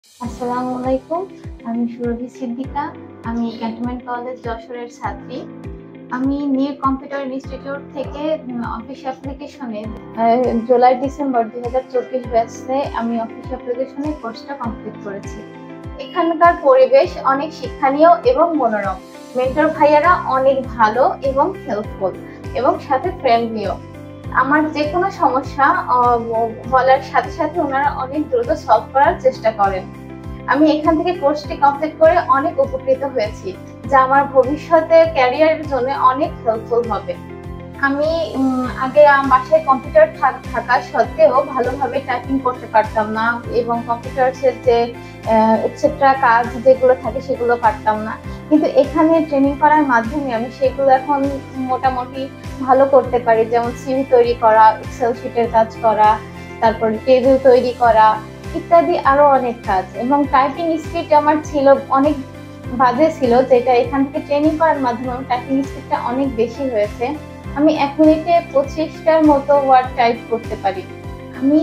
আসসালামু আলাইকুম। আমি সুরভি সিদ্দিকা। আমি ক্যান্টনমেন্ট কলেজ যশোরের ছাত্রী। আমি নিউ কম্পিউটার ইনস্টিটিউট থেকে অফিস অ্যাপ্লিকেশনে জুলাই-ডিসেম্বর 2024 ব্যাচে আমি অফিস অ্যাপ্লিকেশনে কোর্সটা কমপ্লিট করেছি। এখানকার পরিবেশ অনেক শিক্ষণীয় এবং মনোরম। মেন্টর ভাইয়ারা অনেক ভালো এবং হেল্পফুল এবং সাথে ফ্রেন্ডলিও। আমার যেকোনো সমস্যা বলার সাথে সাথে ওনারা অনেক দ্রুত সলভ করার চেষ্টা করেন। আমি এখান থেকে কোর্সটি কমপ্লিট করে অনেক উপকৃত হয়েছি, যা আমার ভবিষ্যতে ক্যারিয়ারের জন্য অনেক হেল্পফুল হবে। আমি আগে বাসায় কম্পিউটার থাকা সত্ত্বেও ভালোভাবে টাইপিং করতে পারতাম না এবং কম্পিউটারের যে এটসেট্রা কাজ যেগুলো থাকে সেগুলো পারতাম না, কিন্তু এখানে ট্রেনিং করার মাধ্যমে আমি সেগুলো এখন মোটামুটি ভালো করতে পারি। যেমন সিভি তৈরি করা, এক্সেল শিটের কাজ করা, তারপর টেবিল তৈরি করা ইত্যাদি আরো অনেক কাজ। এবং টাইপিং স্পিড আমার ছিল অনেক বাজে ছিল, যেটা এখান থেকে ট্রেনিং করার মাধ্যমে আমার টাইপিং স্পিডটা অনেক বেশি হয়েছে। আমি 1 মিনিটে 25টার মতো ওয়ার্ড টাইপ করতে পারি। আমি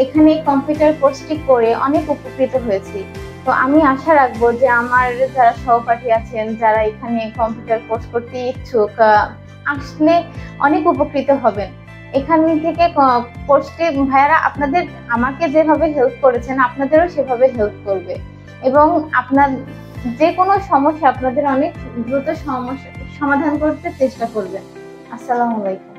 এখানে কম্পিউটার কোর্সটি করে অনেক উপকৃত হয়েছি। তো আমি আশা রাখবো যে আমার যারা সহপাঠী আছেন, যারা এখানে কম্পিউটার কোর্স করতে ইচ্ছুক, আসলে অনেক উপকৃত হবেন। এখান থেকে কোর্সটি ভাইয়ারা আপনাদের আমাকে যেভাবে হেল্প করেছেন আপনাদেরও সেভাবে হেল্প করবে এবং আপনার যে কোনো সমস্যা আপনাদের অনেক দ্রুত সমস্যা সমাধান করতে চেষ্টা করবে। আসসালামু আলাইকুম।